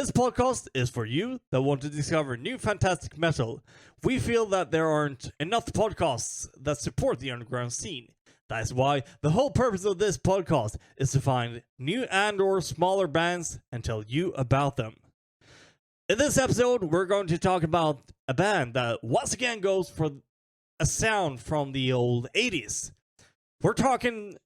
This podcast is for you that want to discover new fantastic metal. We feel that there aren't enough podcasts that support the underground scene. That is why the whole purpose of this podcast is to find new and or smaller bands and tell you about them. In this episode, we're going to talk about a band that once again goes for a sound from the old 80s. We're talking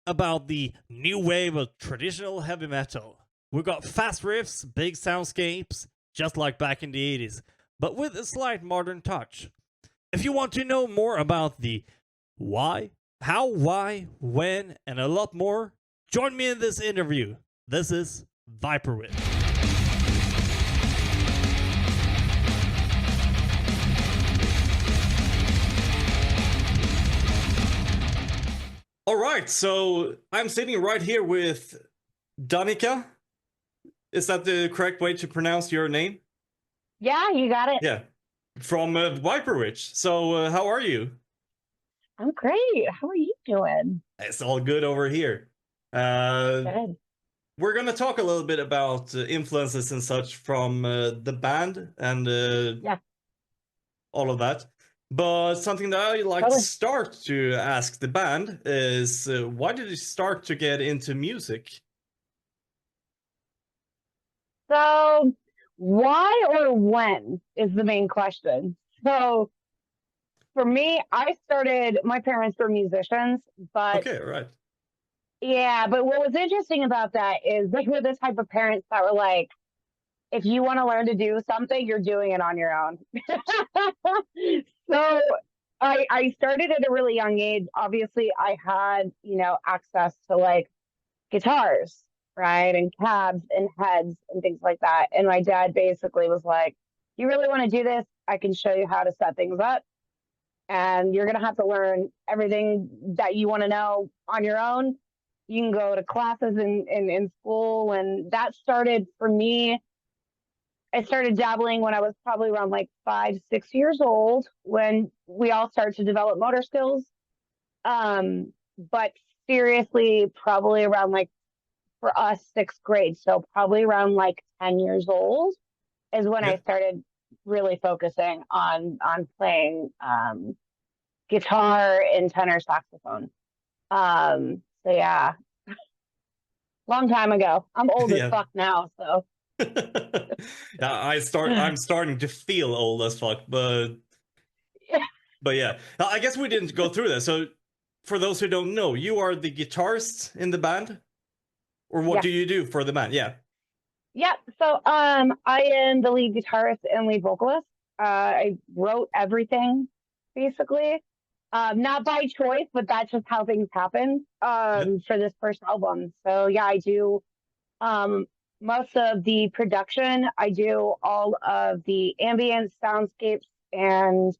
about the new wave of traditional heavy metal. We've got fast riffs, big soundscapes, just like back in the 80s, but with a slight modern touch. If you want to know more about the why, how, why, when, and a lot more, join me in this interview. This is Viperwitch. All right, so I'm sitting right here with Danica. Is that the correct way to pronounce your name? Yeah, you got it. Yeah, from Viperwitch. So how are you? I'm great. How are you doing? It's all good over here. Good. We're going to talk a little bit about influences and such from the band and all of that. But something that I like to start to ask the band is, why did you start to get into music? So, why or when is the main question. So, for me, my parents were musicians, but okay, right. Yeah, but what was interesting about that is they were the type of parents that were like, if you want to learn to do something, you're doing it on your own. So I started at a really young age. Obviously, I had, access to like guitars, right? And cabs and heads and things like that. And my dad basically was like, you really want to do this? I can show you how to set things up. And you're going to have to learn everything that you want to know on your own. You can go to classes in school. And that started for me. I started dabbling when I was probably around like 5, 6 years old when we all started to develop motor skills. But seriously, probably around like for us, 6th grade. So probably around like 10 years old is when I started really focusing on playing guitar and tenor saxophone. So yeah, long time ago. I'm old as fuck now, so. I'm starting to feel old as fuck, but yeah, I guess we didn't go through that. So for those who don't know, you are the guitarist in the band, or what do you do for the band? Yeah. So I am the lead guitarist and lead vocalist. I wrote everything basically, not by choice, but that's just how things happen for this first album. So yeah, I do most of the production. I do all of the ambient soundscapes and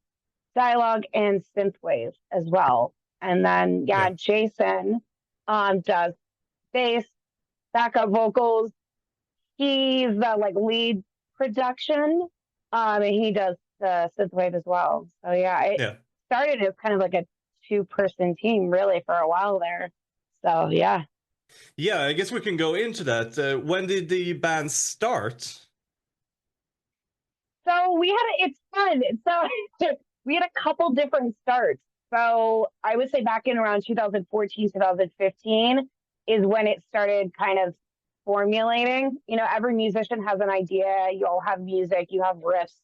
dialogue and synthwave as well. And then Jason does bass, backup vocals. He's the lead production, and he does the synthwave as well. So it started as kind of like a 2-person team really for a while there. So yeah. Yeah, I guess we can go into that. When did the band start? So it's fun. So we had a couple different starts. So I would say back in around 2014, 2015 is when it started kind of formulating. Every musician has an idea. You all have music, you have riffs.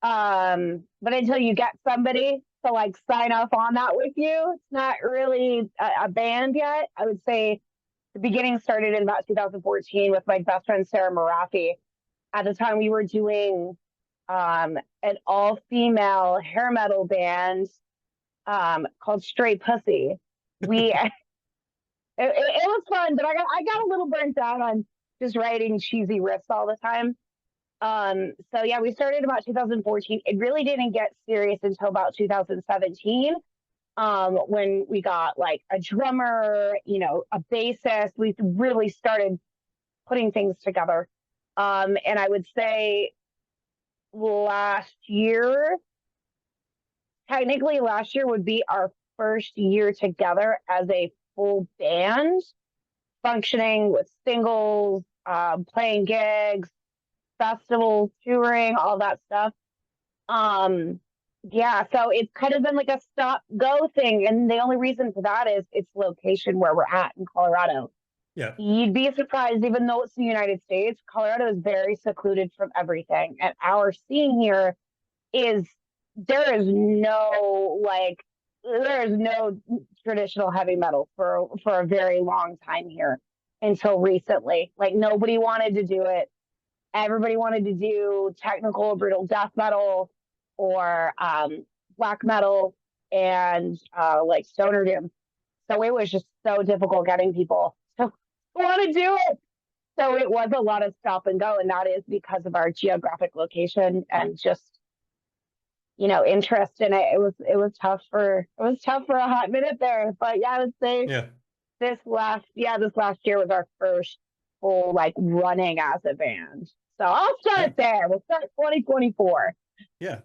But until you get somebody to sign off on that with you, it's not really a band yet. I would say the beginning started in about 2014 with my best friend, Sarah Marafi. At the time, we were doing an all-female hair metal band called Straight Pussy. It was fun, but I got a little burnt out on just writing cheesy riffs all the time. So yeah, we started about 2014. It really didn't get serious until about 2017. When we got a drummer, a bassist, we really started putting things together. And I would say technically last year would be our first year together as a full band, functioning with singles, playing gigs, festivals, touring, all that stuff. Yeah, so it's kind of been like a stop go thing, and the only reason for that is its location where we're at in Colorado. Yeah. You'd be surprised, even though it's the United States, Colorado is very secluded from everything. And our scene here is there is no traditional heavy metal for a very long time here until recently. Like nobody wanted to do it. Everybody wanted to do technical brutal death metal or black metal and like stoner doom. So it was just so difficult getting people to want to do it. So it was a lot of stop and go, and that is because of our geographic location and just interest in it. It was tough for a hot minute there, but yeah, I would say this last year was our first full like running as a band. So I'll start there. We'll start 2024. Yeah.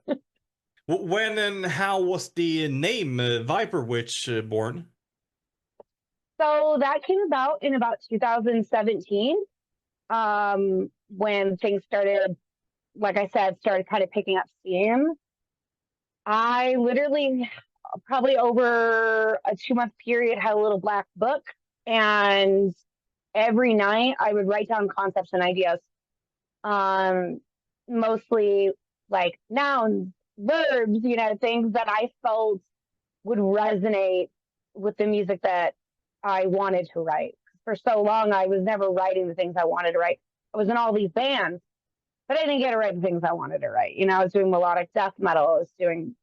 When and how was the name Viperwitch born? So that came about in about 2017, when things started, like I said, started kind of picking up steam. I literally, probably over a 2-month period, had a little black book, and every night I would write down concepts and ideas, mostly like nouns, verbs, things that I felt would resonate with the music that I wanted to write. For so long, I was never writing the things I wanted to write. I was in all these bands, but I didn't get to write the things I wanted to write. I was doing melodic death metal. I was doing,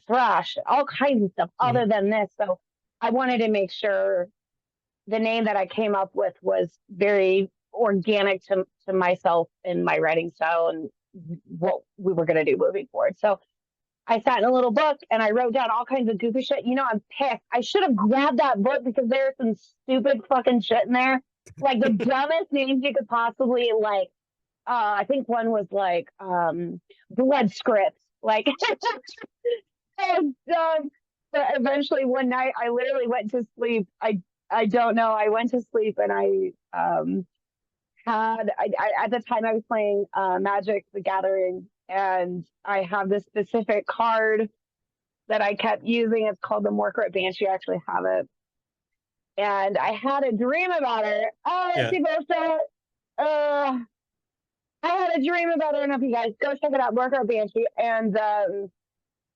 thrash, all kinds of stuff other than this. So I wanted to make sure the name that I came up with was very organic to myself and my writing style and what we were going to do moving forward. So I sat in a little book and I wrote down all kinds of goofy shit. I'm pissed. I should have grabbed that book because there's some stupid fucking shit in there. Like the dumbest names you could possibly like. I think one was like blood scripts. Like so dumb. But eventually one night I literally went to sleep. I don't know. I went to sleep and I at the time I was playing Magic the Gathering, and I have this specific card that I kept using. It's called the Morkrit Banshee. I actually have it. And I had a dream about her. I had a dream about her. I don't know if you guys go check it out, Morkrit Banshee. And I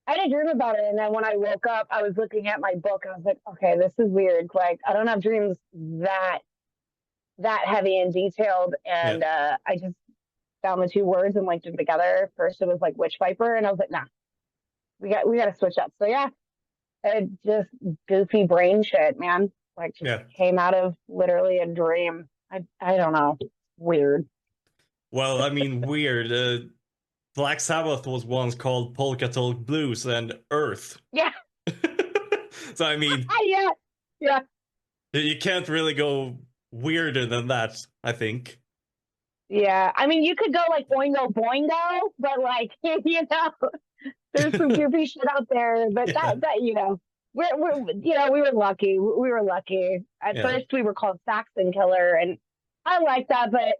had a dream about her. And then when I woke up, I was looking at my book and I was like, okay, this is weird. Like, I don't have dreams that heavy and detailed. And I just found the two words and linked them together. First, it was like Witch Viper. And I was like, nah, we got to switch up. So yeah, it just goofy brain shit, man. Like just came out of literally a dream. I don't know. Weird. Well, I mean, weird. Black Sabbath was once called Polka Talk Blues and Earth. Yeah. So I mean, yeah. You can't really go weirder than that, I think. Yeah, I mean, you could go like Boingo Boingo, but like there's some goofy shit out there. But that we were lucky. We were lucky. At first, we were called Saxon Killer, and I like that. But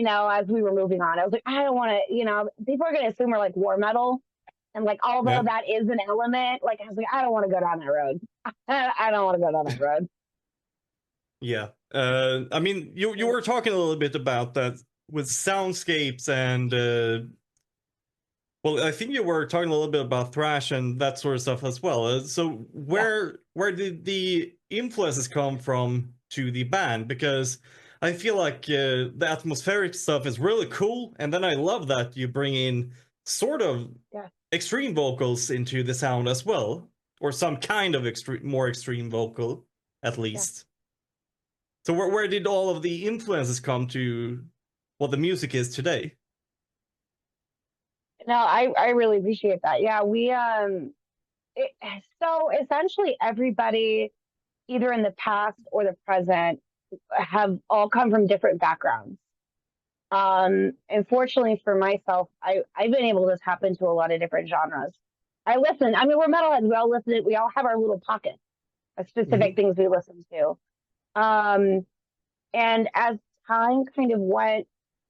as we were moving on, I was like, I don't want to. People are going to assume we're like war metal, and like although that is an element, like I was like, I don't want to go down that road. I don't want to go down that road. Yeah, I mean, you were talking a little bit about that with soundscapes and. Well, I think you were talking a little bit about thrash and that sort of stuff as well. So where did the influences come from to the band? Because I feel like the atmospheric stuff is really cool, and then I love that you bring in sort of extreme vocals into the sound as well, or some kind of more extreme vocal, at least. So where did all of the influences come to what the music is today? No, I really appreciate that. Yeah, we so essentially everybody, either in the past or the present, have all come from different backgrounds. And fortunately for myself, I've been able to tap into a lot of different genres. I listen. I mean, we're metalheads. We all listen. We all have our little pockets of specific things we listen to. And as time kind of went,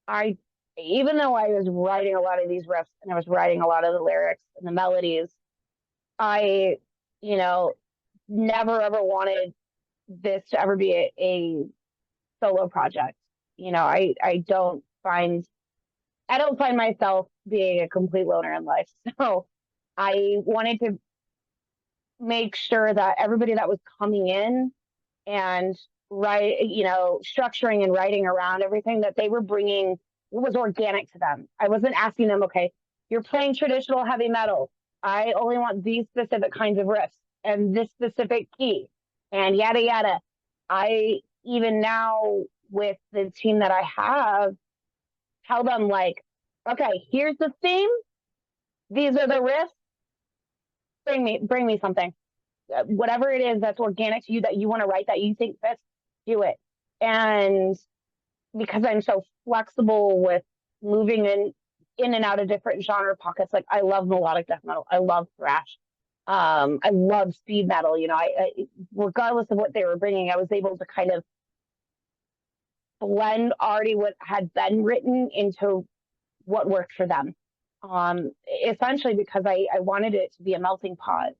I even though I was writing a lot of these riffs and I was writing a lot of the lyrics and the melodies, I, you know, never ever wanted this to ever be a solo project. I don't find myself being a complete loner in life. So I wanted to make sure that everybody that was coming in and structuring and writing around everything, that they were bringing what was organic to them. I wasn't asking them, okay, you're playing traditional heavy metal. I only want these specific kinds of riffs and this specific key and yada yada. I even now with the team that I have tell them like, okay, here's the theme. These are the riffs. Bring me something. Whatever it is that's organic to you that you want to write that you think fits, do it. And because I'm so flexible with moving in and out of different genre pockets, like I love melodic death metal, I love thrash, I love speed metal. I regardless of what they were bringing, I was able to kind of blend already what had been written into what worked for them. Essentially because I wanted it to be a melting pot.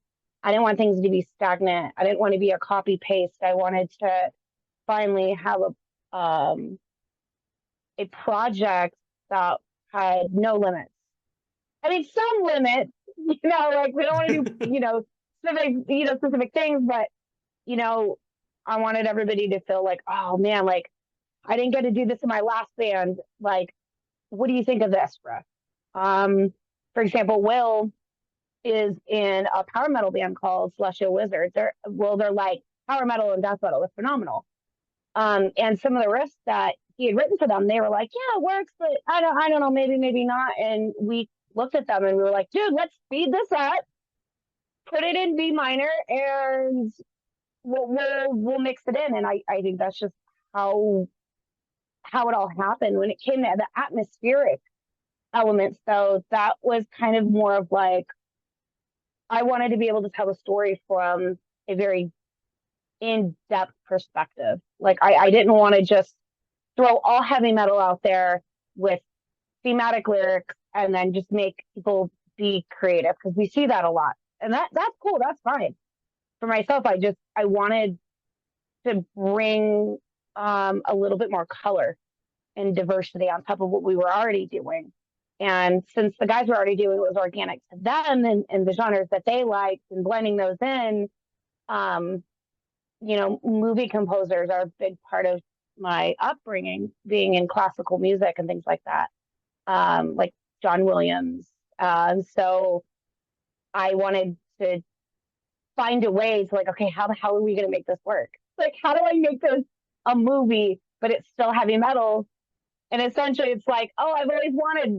I didn't want things to be stagnant. I didn't want to be a copy paste. I wanted to finally have a project that had no limits. I mean, some limits, like we don't want to do, specific things, but, I wanted everybody to feel like, oh man, like I didn't get to do this in my last band. Like, what do you think of this, bro? For example, Will is in a power metal band called Celestial Wizards. They're like power metal and death metal. It's phenomenal. And some of the riffs that he had written for them, they were like, yeah, it works, but I don't know, maybe not. And we looked at them and we were like, dude, let's speed this up, put it in B minor, and we'll mix it in. And I think that's just how it all happened when it came to the atmospheric elements. So that was kind of more of like, I wanted to be able to tell a story from a very in-depth perspective. Like I didn't want to just throw all heavy metal out there with thematic lyrics and then just make people be creative, because we see that a lot. And that's cool, that's fine. For myself, I wanted to bring a little bit more color and diversity on top of what we were already doing. And since the guys were already doing what was organic to them and the genres that they liked and blending those in, movie composers are a big part of my upbringing, being in classical music and things like that, like John Williams. So I wanted to find a way to like, okay, how the hell are we going to make this work? Like, how do I make this a movie, but it's still heavy metal? And essentially it's like, oh, I've always wanted,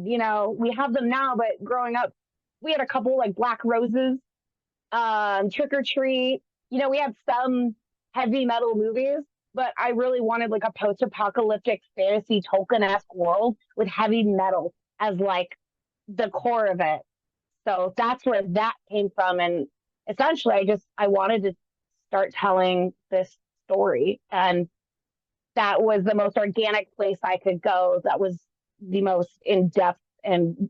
we have them now, but growing up, we had a couple like Black Roses, Trick or Treat. We had some heavy metal movies, but I really wanted like a post-apocalyptic fantasy Tolkien-esque world with heavy metal as like the core of it. So that's where that came from. And essentially I wanted to start telling this story, and that was the most organic place I could go. That was the most in-depth and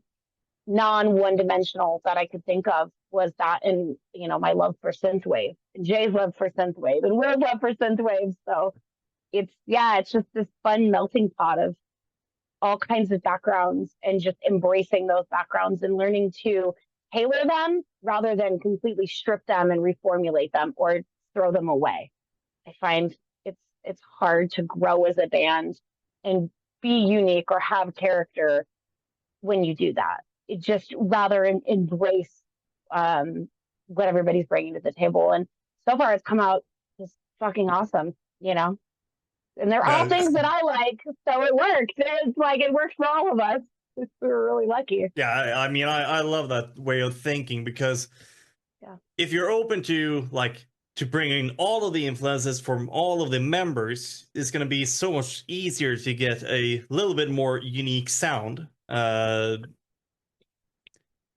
non-one-dimensional that I could think of, was that, and my love for synthwave, and Jay's love for synthwave, and Will's love for synthwave. So it's just this fun melting pot of all kinds of backgrounds, and just embracing those backgrounds and learning to tailor them rather than completely strip them and reformulate them or throw them away. I find it's hard to grow as a band and be unique or have character when you do that. It just rather embrace what everybody's bringing to the table. And so far it's come out just fucking awesome, and they're all things that I like, so it works. It's like it works for all of us. We're really lucky. Yeah, I mean, I love that way of thinking, because if you're open to bringing all of the influences from all of the members, it's going to be so much easier to get a little bit more unique sound.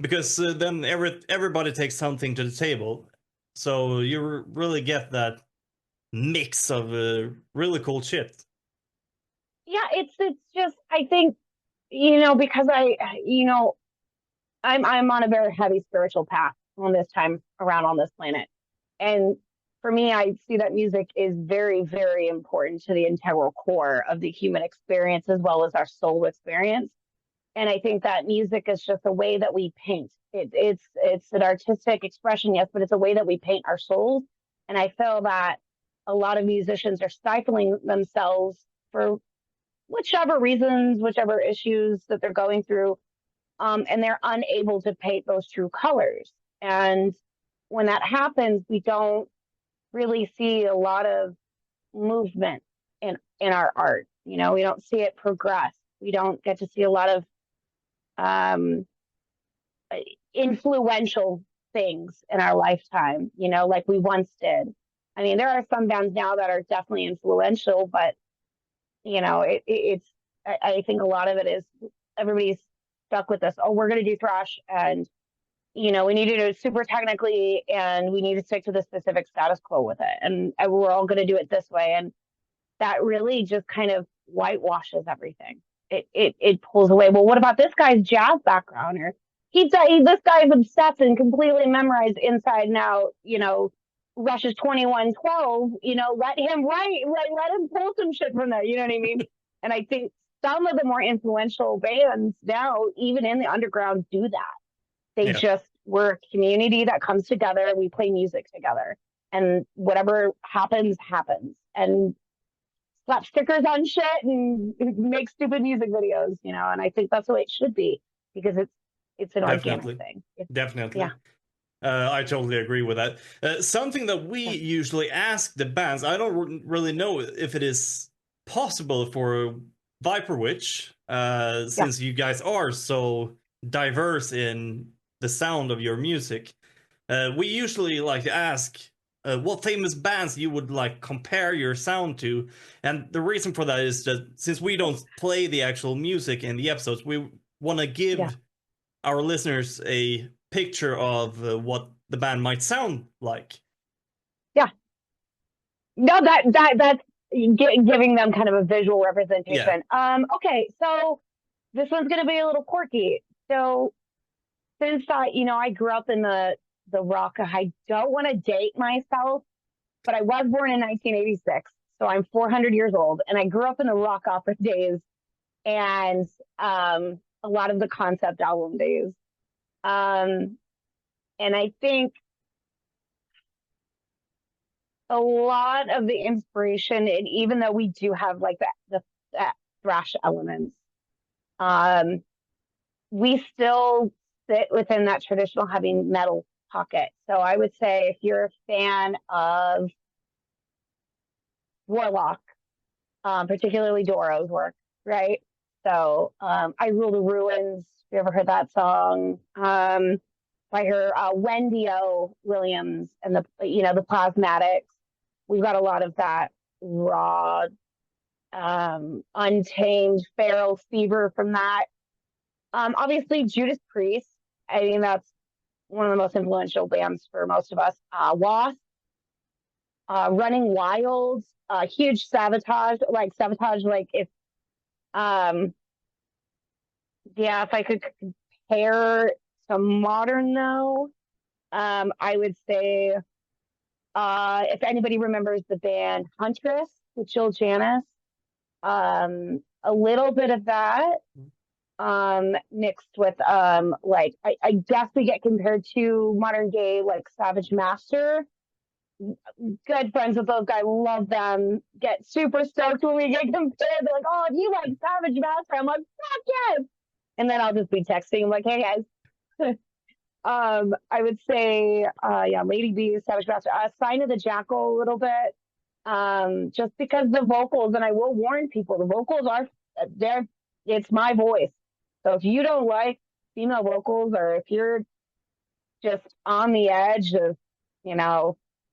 Because then everybody takes something to the table. So you really get that mix of really cool shit. Yeah, it's just, I think because I'm on a very heavy spiritual path on this time around on this planet. And for me, I see that music is very, very important to the integral core of the human experience as well as our soul experience. And I think that music is just a way that we paint. It's an artistic expression, yes, but it's a way that we paint our souls. And I feel that a lot of musicians are stifling themselves for whichever reasons, whichever issues that they're going through, and they're unable to paint those true colors. And when that happens, we don't really see a lot of movement in our art. We don't see it progress. We don't get to see a lot of um, influential things in our lifetime, like we once did. I mean, there are some bands now that are definitely influential, but it's I think a lot of it is everybody's stuck with this. Oh, we're going to do thrash, and we need to do it super technically, and we need to stick to the specific status quo with it, and we're all going to do it this way, and that really just kind of whitewashes everything. It pulls away. Well, what about this guy's jazz background? Or this guy's obsessed and completely memorized inside and out. Rush's 2112. Let him write. Let him pull some shit from there. You know what I mean? And I think some of the more influential bands now, even in the underground, do that. They just we're a community that comes together. We play music together, and whatever happens, happens. And slap stickers on shit and make stupid music videos, and I think that's the way it should be because it's an organic thing. Definitely. Yeah. I totally agree with that. Something that we usually ask the bands, I don't really know if it is possible for Viperwitch, since you guys are so diverse in the sound of your music. We usually like to ask what famous bands you would like compare your sound to, and the reason for that is that since we don't play the actual music in the episodes, we want to give our listeners a picture of what the band might sound like. Yeah. No, that's giving them kind of a visual representation. Okay, so this one's going to be a little quirky. So since I grew up in the rock, I don't want to date myself, but I was born in 1986, so I'm 400 years old, and I grew up in the rock opera days and a lot of the concept album days. And I think a lot of the inspiration, and even though we do have like the thrash elements, we still sit within that traditional heavy metal pocket. So I would say if you're a fan of Warlock, particularly Doro's work, right? So I Rule the Ruins. Have you ever heard that song? By her Wendy O. Williams and the Plasmatics. We've got a lot of that raw, untamed, feral fever from that. Obviously, Judas Priest. I mean, that's one of the most influential bands for most of us. Wasp, Running Wild, huge Sabotage. Like if if I could compare some modern though, I would say if anybody remembers the band Huntress with Jill Janis, a little bit of that mixed with I guess we get compared to modern day like Savage Master. Good friends with those guys, love them, get super stoked when we get compared. They're like, oh, if you like Savage Master, I'm like, fuck yes. And then I'll just be texting like, hey guys. I would say Lady B, Savage Master, Sign of the Jackal a little bit. Just because the vocals, and I will warn people, the vocals are there, it's my voice. So if you don't like female vocals, or if you're just on the edge of,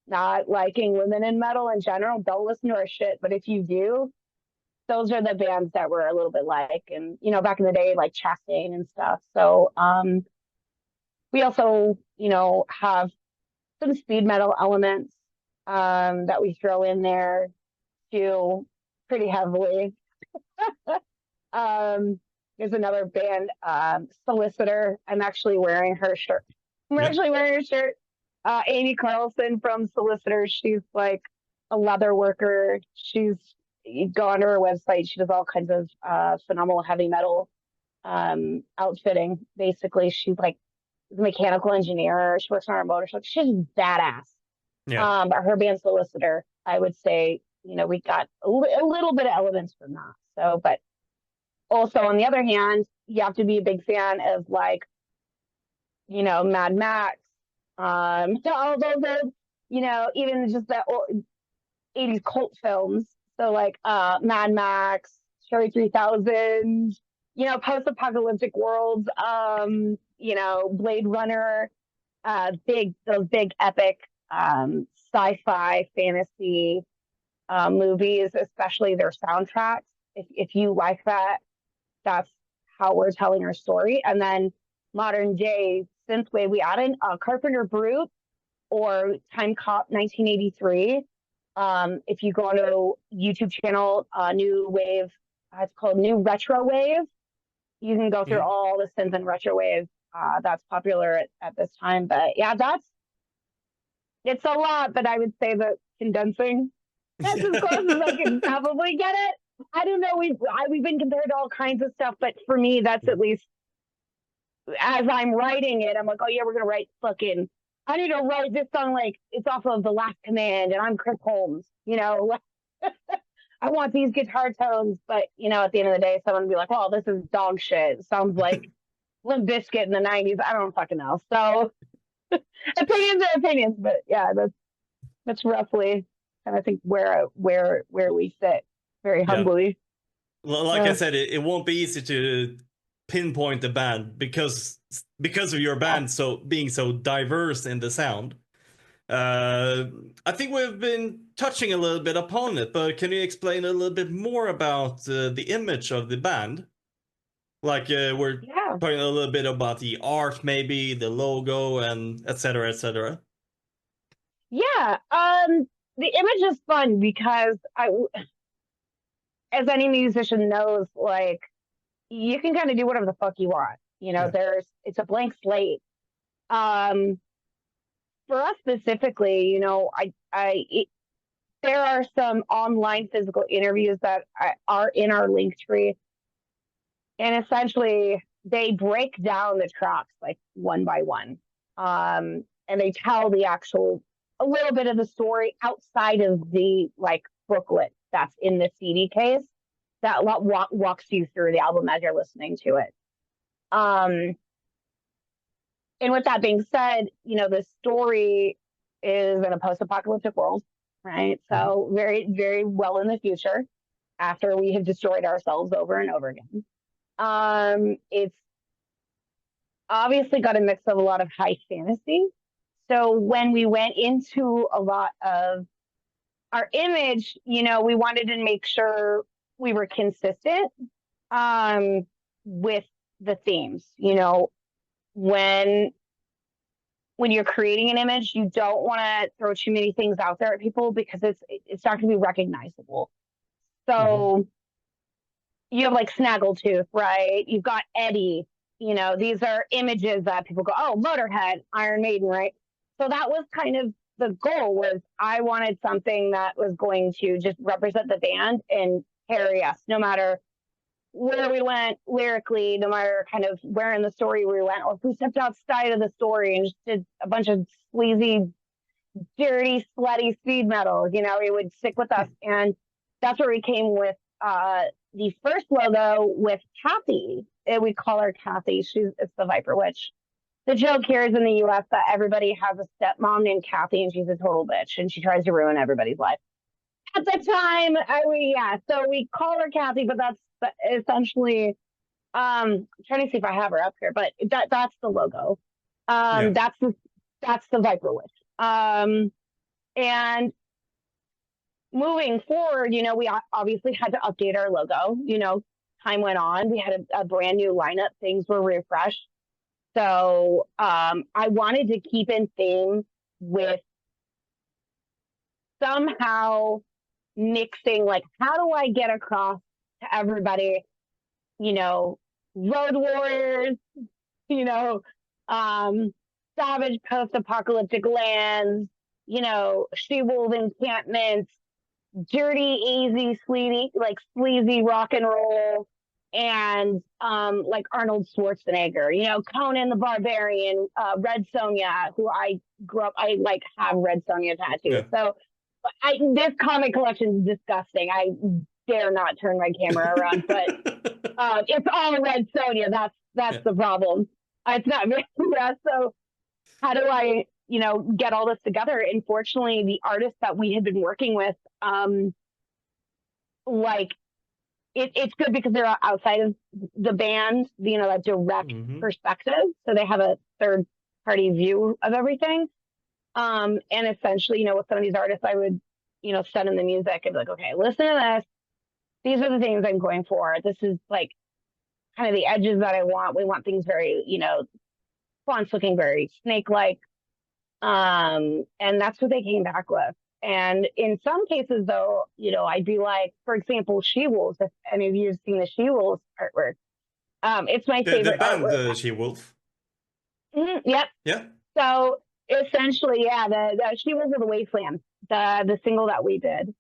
not liking women in metal in general, don't listen to our shit. But if you do, those are the bands that were a little bit like, and back in the day, like Chastain and stuff. So we also, have some speed metal elements that we throw in there too, pretty heavily. There's another band, Solicitor. I'm actually wearing her shirt. I'm Yep. actually wearing her shirt. Amy Carlson from Solicitor. She's like a leather worker. You go onto her website. She does all kinds of phenomenal heavy metal outfitting. Basically, she's like a mechanical engineer. She works on her motorcycle. She's badass. Yeah. But her band Solicitor, I would say, we got a little bit of elements from that. So, but also on the other hand, you have to be a big fan of like, Mad Max, all those, even just the 80s cult films. So like Mad Max, Cherry 3000, post-apocalyptic worlds, Blade Runner, those big epic sci-fi fantasy movies, especially their soundtracks. If you like that, that's how we're telling our story. And then modern day synthwave, we add in Carpenter Brute or Time Cop 1983. If you go on to YouTube channel, New Wave, it's called New Retro Wave. You can go through all the synth and retro wave that's popular at this time. But yeah, it's a lot, but I would say that condensing, that's as close as I can probably get it. I don't know. We've been compared to all kinds of stuff, but for me, that's at least as I'm writing it, I'm like, oh yeah, we're gonna write fucking. I need to write this song like it's off of The Last Command, and I'm Chris Holmes. I want these guitar tones, but at the end of the day, someone would be like, "Oh, this is dog shit." It sounds like Limp Bizkit in the '90s. I don't fucking know. So opinions are opinions, but yeah, that's roughly kind of think where we sit very humbly. Like I said, it won't be easy to pinpoint the band because of your band being so diverse in the sound. I think we've been touching a little bit upon it, but can you explain a little bit more about the image of the band? Like we're talking a little bit about the art, maybe the logo, and etc. etc. Yeah, the image is fun because as any musician knows, like you can kind of do whatever the fuck you want. It's a blank slate. For us specifically, there are some online physical interviews that are in our link tree, and essentially they break down the tracks like one by one, and they tell a little bit of the story outside of the like booklet that's in the CD case that walks you through the album as you're listening to it. And with that being said, the story is in a post-apocalyptic world, right? So very, very well in the future after we have destroyed ourselves over and over again. It's obviously got a mix of a lot of high fantasy. So when we went into a lot of our image, we wanted to make sure we were consistent with the themes. When you're creating an image, you don't want to throw too many things out there at people because it's not going to be recognizable. So you have like Snaggletooth, right? You've got Eddie. These are images that people go, oh, Motorhead, Iron Maiden, right? So that was kind of the goal. Was I wanted something that was going to just represent the band and carry us, no matter where we went lyrically, no matter kind of where in the story we went, or if we stepped outside of the story and just did a bunch of sleazy, dirty, sweaty speed metal, it would stick with us. And that's where we came with the first logo with Kathy. We call her Kathy. It's the Viperwitch. The joke here is in the US that everybody has a stepmom named Kathy and she's a total bitch and she tries to ruin everybody's life. At the time, so we call her Kathy, but that's essentially I'm trying to see if I have her up here, but that's the logo. That's the Viperwitch. And moving forward, we obviously had to update our logo. Time went on. We had a brand new lineup. Things were refreshed. So I wanted to keep in theme with somehow mixing, like, how do I get across to everybody, road warriors, you know, savage post-apocalyptic lands, you know, she-wolf encampments, dirty, easy, sleazy rock and roll, and like Arnold Schwarzenegger, you know, Conan the Barbarian, Red Sonja, who I grew up, I like have Red Sonja tattoos. Yeah. So this comic collection is disgusting. I dare not turn my camera around, but it's all Red Sonja. That's the problem. It's not yeah, so how do I, you know, get all this together? And fortunately, the artists that we had been working with, like it's good because they're outside of the band, you know, that direct perspective. So they have a third party view of everything. And essentially, you know, with some of these artists, I would, you know, send them the music and be like, okay, listen to this. These are the things I'm going for. This is like kind of the edges that I want. We want things very, you know, fonts looking very snake-like. And that's what they came back with. And in some cases, though, you know, I'd be like, for example, She-Wolves. If any of you have seen the She-Wolves artwork, it's my favorite the band, artwork. She-Wolf. Yep. Yeah. So essentially, yeah, the She-Wolves of the Wasteland, the single that we did.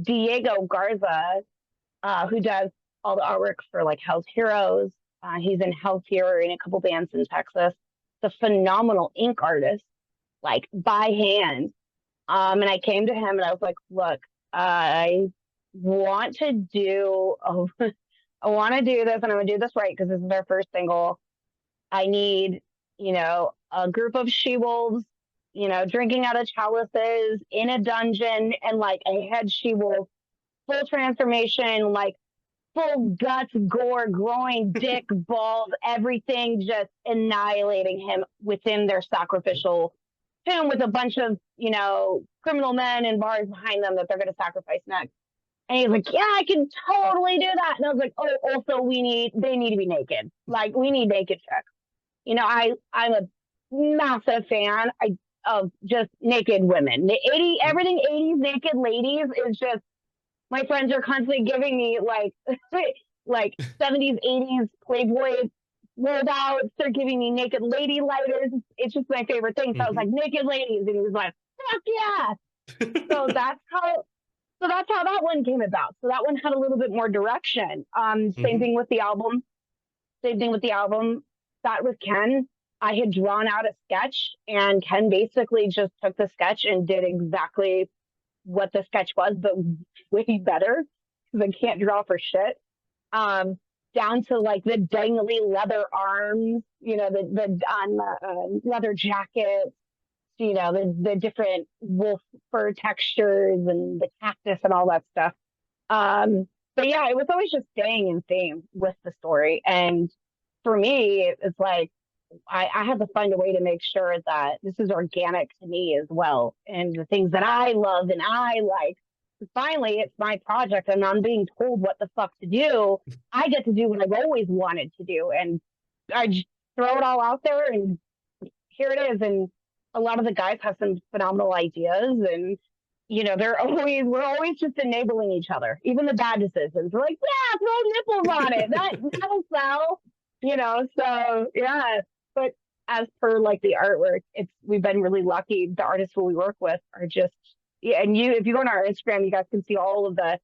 Diego Garza, who does all the artwork for like Hell's Heroes. He's in Hell's Hero in a couple bands in Texas. It's a phenomenal ink artist, like by hand. And I came to him and I was like, look, I want to do this and I'm going to do this right because this is our first single. I need, you know, a group of she-wolves, you know, drinking out of chalices in a dungeon and like a head she-wolf, full transformation, like full guts, gore, growing, dick, balls, everything just annihilating him within their sacrificial tomb with a bunch of, you know, criminal men and bars behind them that they're going to sacrifice next. And he's like, yeah, I can totally do that. And I was like, oh, also they need to be naked. Like, we need naked chicks. You know, I'm a massive fan of just naked women. Everything 80s naked ladies is just, my friends are constantly giving me like 70s, 80s Playboy rolled out. They're giving me naked lady lighters. It's just my favorite thing. So I was like, naked ladies. And he was like, fuck yeah. So that's how that one came about. So that one had a little bit more direction. Same thing with the album. That with Ken, I had drawn out a sketch and Ken basically just took the sketch and did exactly what the sketch was, but way better because I can't draw for shit. Down to like the dangly leather arms, you know, the leather jackets, you know, the different wolf fur textures and the cactus and all that stuff. But yeah, it was always just staying in theme with the story. And for me, it's like I had to find a way to make sure that this is organic to me as well. And the things that I love and I like. Finally, it's my project and I'm being told what the fuck to do. I get to do what I've always wanted to do. And I just throw it all out there and here it is. And a lot of the guys have some phenomenal ideas and, you know, we're always just enabling each other. Even the bad decisions. We're like, yeah, throw nipples on it. That'll sell, you know, so yeah. But as per like the artwork, we've been really lucky. The artists who we work with are just, yeah, and if you go on our Instagram, you guys can see all of the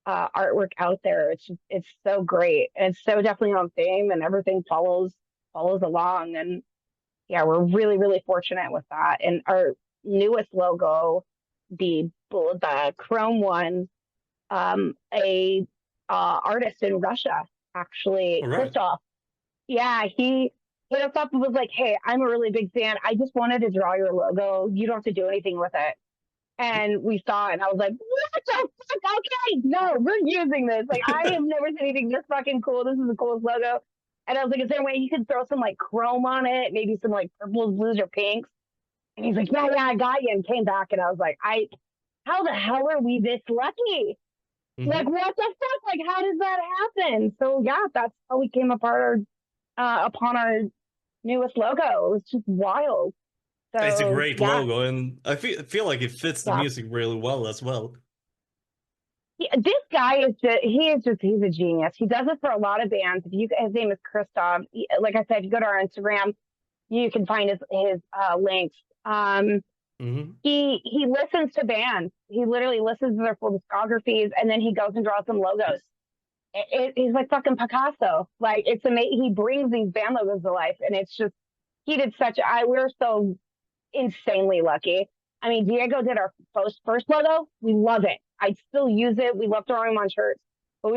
artwork out there. It's so great. And it's so definitely on theme and everything follows along. And yeah, we're really, really fortunate with that. And our newest logo, the chrome one, a artist in Russia, actually, right. Christoph. Yeah, he hit us up and was like, hey, I'm a really big fan. I just wanted to draw your logo. You don't have to do anything with it. And we saw it, and I was like, what the fuck? Okay, no, we're using this. Like, I have never seen anything this fucking cool. This is the coolest logo. And I was like, is there a way you could throw some, like, chrome on it? Maybe some, like, purples, blues, or pinks? And he's like, yeah, I got you. And came back, and I was like, how the hell are we this lucky? Like, what the fuck? Like, how does that happen? So, yeah, that's how we came upon our newest logo. It was just wild. So, it's a great logo, and I feel like it fits the music really well as well. This guy is he's a genius. He does it for a lot of bands. His name is Christoph. Like I said, if you go to our Instagram, you can find his links. He listens to bands. He literally listens to their full discographies, and then he goes and draws some logos. He's like fucking Picasso. Like, it's amazing. He brings these band logos to life, and it's just, he did such. We're so insanely lucky. I mean, Diego did our first logo. We love it. I still use it. We love throwing them on shirts. But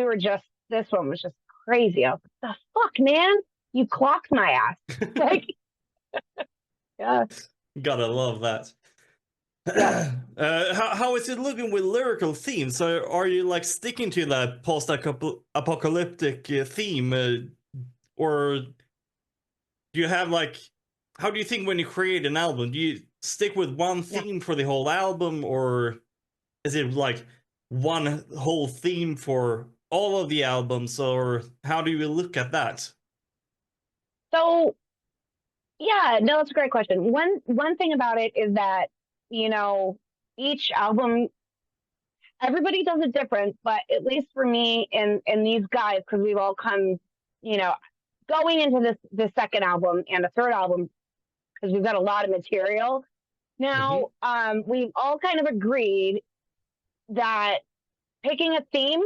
this one was just crazy. I was like, the fuck, man? You clocked my ass. Like, yeah. Gotta love that. Yeah. How is it looking with lyrical themes? So are you like sticking to that post-apocalyptic theme, or do you have like, how do you think when you create an album? Do you stick with one theme for the whole album, or is it like one whole theme for all of the albums, or how do you look at that? So, yeah, no, that's a great question. One thing about it is that, you know, each album, everybody does it different, but at least for me and these guys, because we've all come, you know, going into this second album and a third album, because we've got a lot of material now. We've all kind of agreed that picking a theme,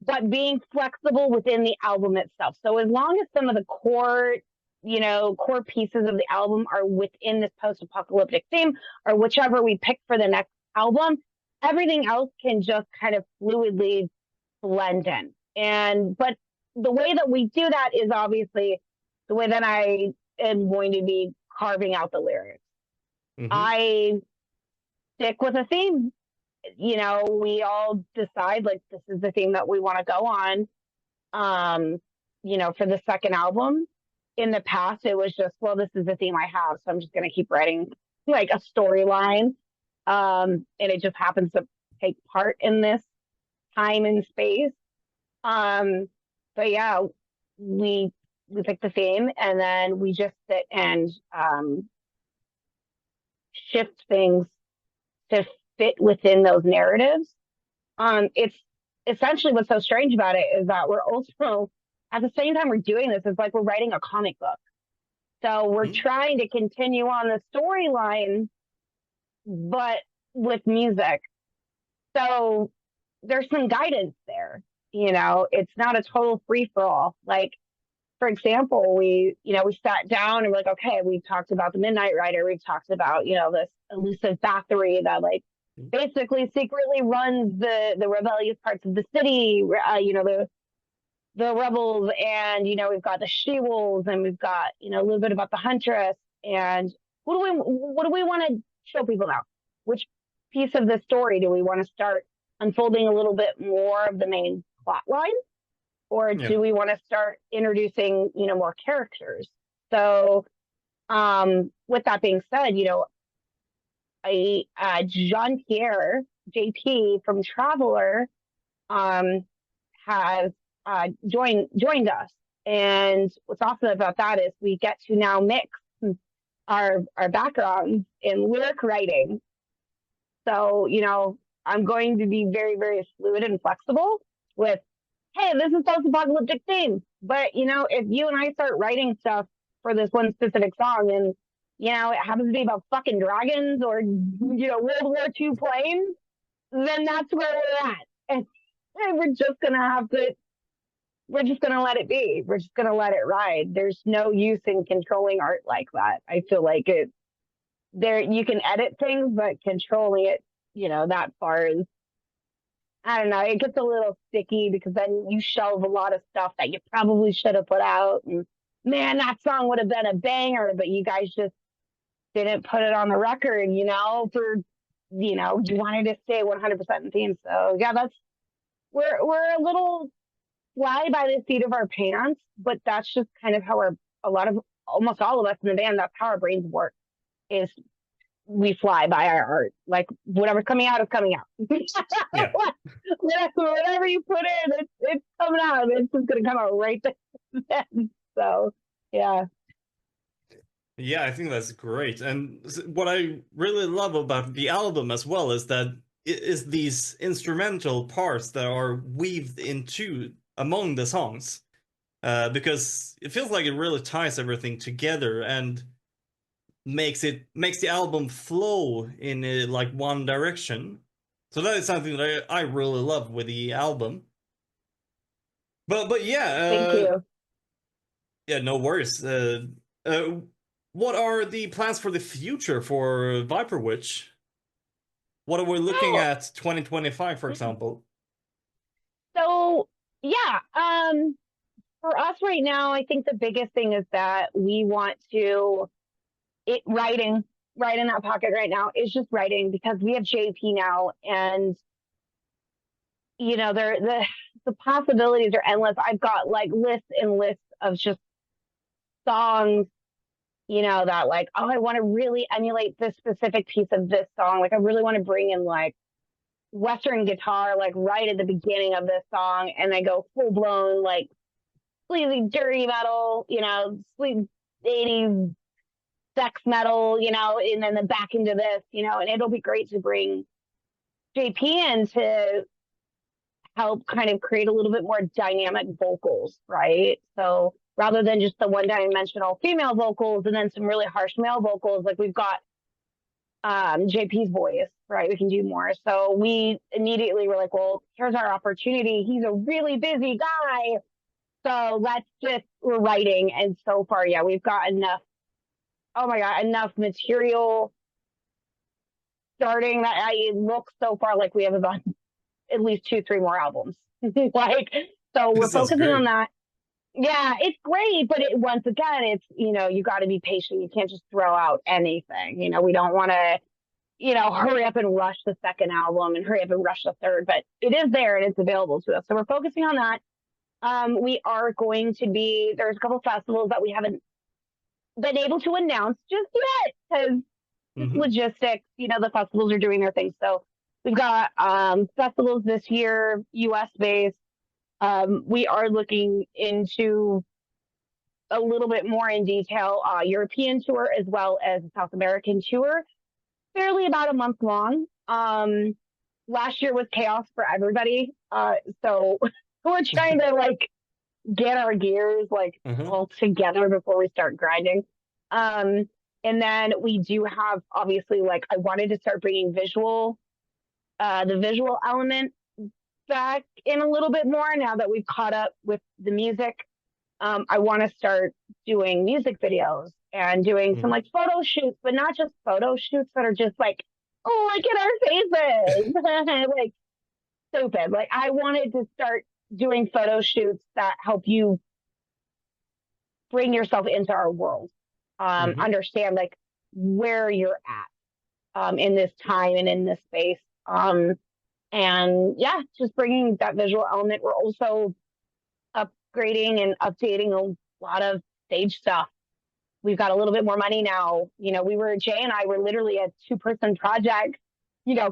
but being flexible within the album itself. So as long as some of the core pieces of the album are within this post-apocalyptic theme, or whichever we pick for the next album, everything else can just kind of fluidly blend in. But the way that we do that is obviously the way that I am going to be carving out the lyrics. I stick with a theme. You know, we all decide, like, this is the theme that we want to go on. You know, for the second album. In the past, it was just, well, this is the theme I have, so I'm just going to keep writing like a storyline. And it just happens to take part in this time and space. But yeah, we pick the theme, and then we just sit and shift things to fit within those narratives. It's essentially, what's so strange about it is that we're also, at the same time we're doing this, it's like we're writing a comic book. So we're trying to continue on the storyline, but with music. So there's some guidance there. You know, it's not a total free for all. Like, for example, we sat down and we're like, okay, we've talked about the Midnight Rider. We've talked about, you know, this elusive Bathory that like basically secretly runs the rebellious parts of the city. You know, the rebels, and, you know, we've got the she-wolves, and we've got, you know, a little bit about the huntress. And what do we want to show people now? Which piece of the story do we want to start unfolding a little bit more of the main plot line? Or do we want to start introducing, you know, more characters? So with that being said, you know, Jean-Pierre, JP from Traveler, has joined us. And what's awesome about that is we get to now mix our backgrounds in lyric writing. So, you know, I'm going to be very, very fluid and flexible with, hey, this is post-apocalyptic theme. But, you know, if you and I start writing stuff for this one specific song, and, you know, it happens to be about fucking dragons or, you know, World War II planes, then that's where we're at. And we're just going to let it be. We're just going to let it ride. There's no use in controlling art like that. I feel like you can edit things, but controlling it, you know, that far is, I don't know, it gets a little sticky, because then you shelve a lot of stuff that you probably should have put out. And man, that song would have been a banger, but you guys just didn't put it on the record, you know, you wanted to stay 100% in theme. So yeah, we're a little fly by the seat of our pants, but that's just kind of how almost all of us in the band, that's how our brains work, is we fly by our art. Like, whatever's coming out is coming out. Yeah. Whatever you put in, it's coming out. It's just going to come out right then. So, yeah. Yeah, I think that's great. And what I really love about the album as well is that is these instrumental parts that are weaved into among the songs, because it feels like it really ties everything together and makes the album flow in like one direction. So that is something that I really love with the album. But Thank you. yeah, no worries. What are the plans for the future for Viperwitch? What are we looking So, at 2025, for example? so yeah, for us right now, I think the biggest thing is that we want to writing right in that pocket right now is just writing, because we have JP now, and the possibilities are endless. I've got like lists and lists of just songs, that like, oh, I want to really emulate this specific piece of this song. Like I really want to bring in like Western guitar, like right at the beginning of this song, and I go full blown like sleazy dirty metal, sweet 80s sex metal, and then back into this, and it'll be great to bring JP in to help kind of create a little bit more dynamic vocals, right? So rather than just the one dimensional female vocals and then some really harsh male vocals, like we've got JP's voice, right? We can do more. So we immediately were like, well, here's our opportunity. He's a really busy guy. So we're writing. And so far, yeah, we've got enough, oh my God, enough material starting that it looks so far like we have about at least 2-3 more albums. Like, so we're focusing on that. Yeah, it's great, but once again, it's, you got to be patient. You can't just throw out anything. We don't want to, hurry up and rush the second album and hurry up and rush the third, but it is there and it's available to us. So we're focusing on that. We are going to there's a couple festivals that we haven't been able to announce just yet because logistics, the festivals are doing their thing. So we've got festivals this year, US based. We are looking into a little bit more in detail European tour as well as a South American tour, fairly about a month long. Last year was chaos for everybody. So we're trying to like get our gears like all together before we start grinding. And then we do have, obviously, like I wanted to start bringing the visual element back in a little bit more now that we've caught up with the music. I want to start doing music videos and doing some like photo shoots, but not just photo shoots that are just like, oh, look at our faces. Like stupid. Like I wanted to start doing photo shoots that help you bring yourself into our world. Understand like where you're at in this time and in this space. And yeah, just bringing that visual element. We're also upgrading and updating a lot of stage stuff. We've got a little bit more money now. Jay and I were literally a 2-person project,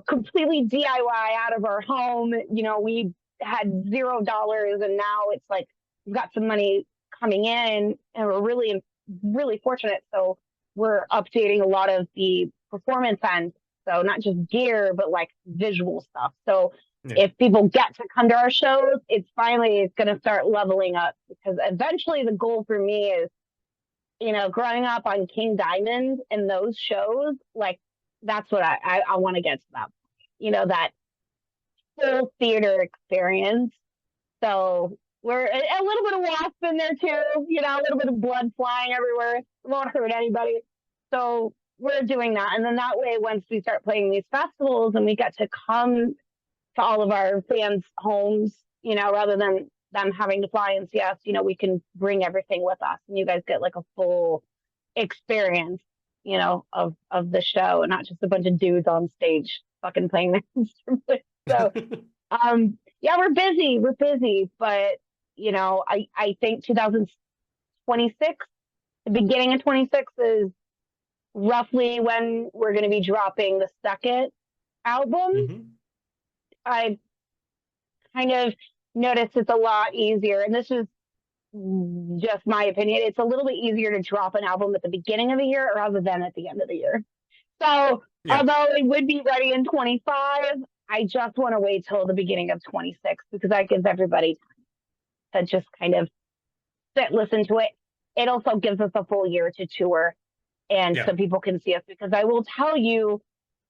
completely DIY out of our home. We had $0, and now it's like we've got some money coming in, and we're really, really fortunate. So we're updating a lot of the performance end. So not just gear, but like visual stuff. So if people get to come to our shows, it's going to start leveling up, because eventually the goal for me is, growing up on King Diamond and those shows, like that's what I want to get to that point, that full theater experience. So we're a little bit of wasp in there too, a little bit of blood flying everywhere. It won't hurt anybody. So we're doing that. And then that way, once we start playing these festivals and we get to come to all of our fans' homes, rather than them having to fly and see us, we can bring everything with us, and you guys get like a full experience, of the show, and not just a bunch of dudes on stage fucking playing their instruments. So, yeah, we're busy, but I think 2026, the beginning of 26 is roughly when we're going to be dropping the second album. I kind of noticed it's a lot easier, and this is just my opinion, it's a little bit easier to drop an album at the beginning of the year rather than at the end of the year. So although it would be ready in 25, I just want to wait till the beginning of 26 because that gives everybody time to just kind of listen to it. It also gives us a full year to tour, and so people can see us. Because I will tell you,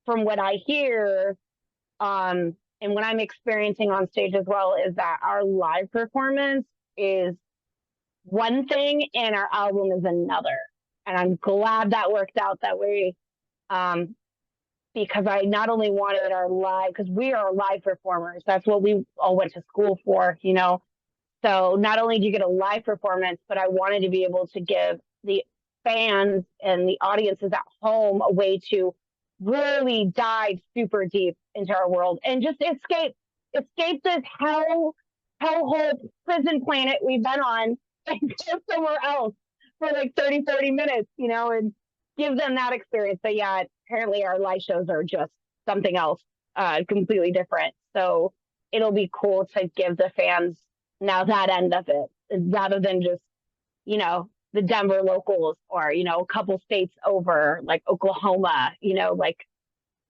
from what I hear, and what I'm experiencing on stage as well, is that our live performance is one thing and our album is another. And I'm glad that worked out that way. Because I not only wanted our live, because we are live performers. That's what we all went to school for, you know. So not only do you get a live performance, but I wanted to be able to give the fans and the audiences at home a way to really dive super deep into our world and just escape this hellhole prison planet we've been on and go somewhere else for like 30 minutes, you know, and give them that experience. But yeah, apparently our live shows are just something else, completely different. So it'll be cool to give the fans now that end of it, rather than just, you know, the Denver locals or, you know, a couple states over, like Oklahoma, you know, like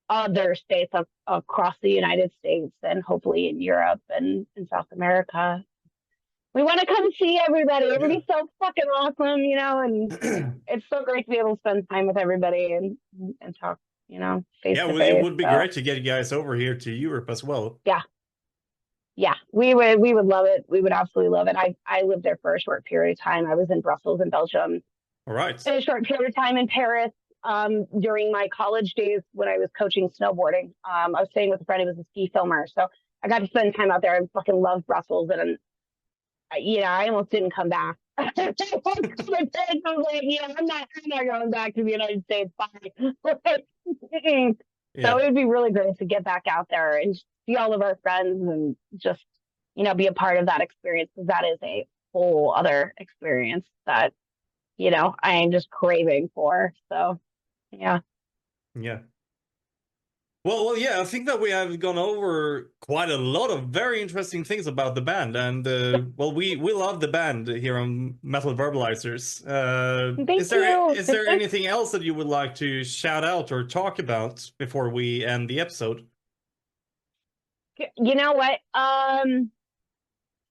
other states across the United States and hopefully in Europe and in South America. We want to come see everybody. Everybody's so fucking awesome, you know, and it's so great to be able to spend time with everybody and talk, you know, face to face. It would be great to get you guys over here to Europe as well. Yeah, we would love it. We would absolutely love it. I lived there for a short period of time. I was in Brussels in Belgium. All right. In a short period of time in Paris during my college days when I was coaching snowboarding. I was staying with a friend who was a ski filmer. So I got to spend time out there. I fucking love Brussels. And, you know, I almost didn't come back. I was like, you know, I'm not going back to the United States. Bye. So it would be really great to get back out there and see all of our friends and just, you know, be a part of that experience, because that is a whole other experience that, you know, I am just craving for. So, yeah. Well, yeah, I think that we have gone over quite a lot of very interesting things about the band, and well, we love the band here on Metal Verbalizers. Is there anything else that you would like to shout out or talk about before we end the episode? You know what?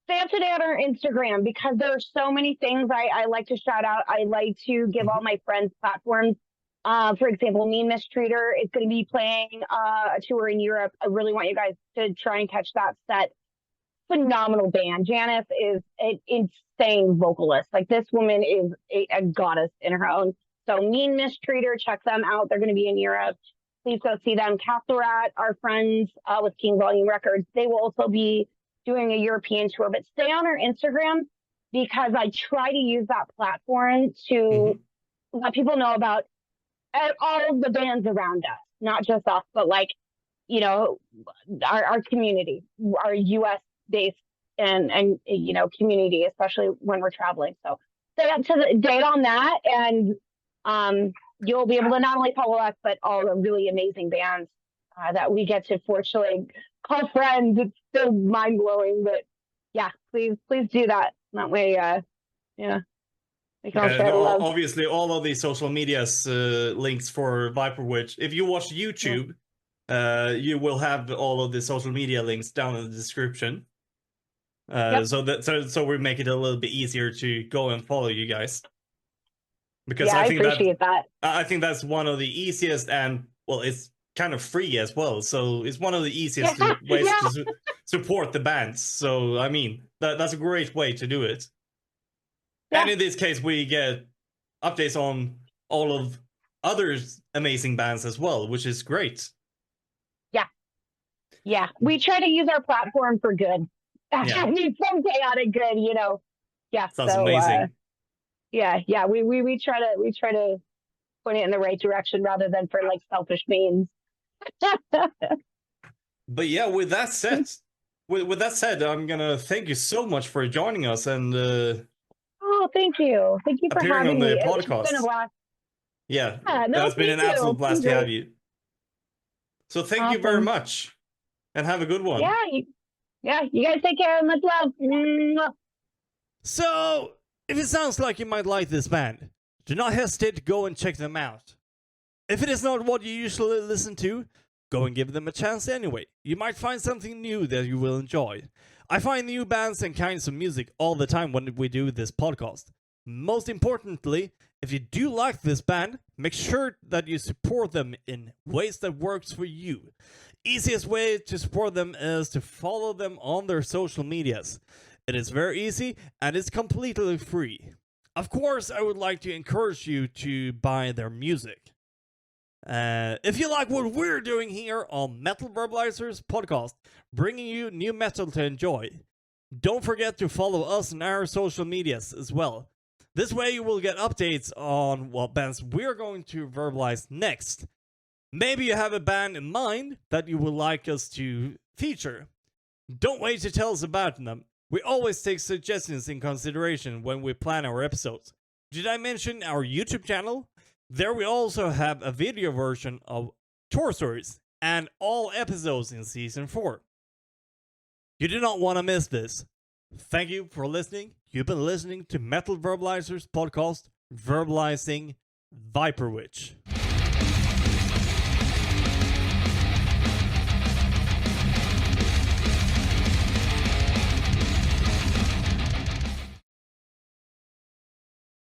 Stay up to date on our Instagram, because there are so many things I like to shout out. I like to give all my friends platforms. For example, Mean Mistreater is going to be playing a tour in Europe. I really want you guys to try and catch that set. Phenomenal band. Janice is an insane vocalist. Like, this woman is a goddess in her own. So Mean Mistreater, check them out. They're going to be in Europe. Please go see them. Catharat, our friends with King Volume Records, they will also be doing a European tour. But stay on our Instagram, because I try to use that platform to let people know about all of the bands around us, not just us, but like, you know, our community, our US based and you know, community, especially when we're traveling. So stay up to the date on that, and you'll be able to not only follow us, but all the really amazing bands that we get to fortunately call friends. It's so mind blowing, but yeah, please do that. That way, yeah. Obviously, all of the social medias links for Viperwitch. If you watch YouTube, you will have all of the social media links down in the description. So we make it a little bit easier to go and follow you guys. Because I appreciate that. I think that's one of the easiest, and well, it's kind of free as well. So it's one of the easiest ways to support the bands. So I mean, that's a great way to do it. Yeah. And in this case, we get updates on all of others amazing bands as well, which is great. Yeah. We try to use our platform for good. I mean, some chaotic good, you know. Yeah. Sounds amazing. Yeah. We try to point it in the right direction rather than for like selfish means. But yeah, with that said, I'm gonna thank you so much for joining us and. Oh, thank you for having me. Podcast. It's been a blast. Yeah, it's been an absolute blast to have you. So thank you very much, and have a good one. Yeah, you guys take care. Much love. So, if it sounds like you might like this band, do not hesitate to go and check them out. If it is not what you usually listen to, Go and give them a chance anyway. You might find something new that you will enjoy. I find new bands and kinds of music all the time when we do this podcast. Most importantly, if you do like this band, make sure that you support them in ways that works for you. Easiest way to support them is to follow them on their social medias. It is very easy and it's completely free. Of course, I would like to encourage you to buy their music. If you like what we're doing here on Metal Verbalizers podcast, bringing you new metal to enjoy, don't forget to follow us on our social medias as well. This way you will get updates on what bands we're going to verbalize next. Maybe you have a band in mind that you would like us to feature. Don't wait to tell us about them. We always take suggestions in consideration when we plan our episodes. Did I mention our YouTube channel? There we also have a video version of tour stories and all episodes in Season 4. You do not want to miss this. Thank you for listening. You've been listening to Metal Verbalizers podcast, Verbalizing Viperwitch.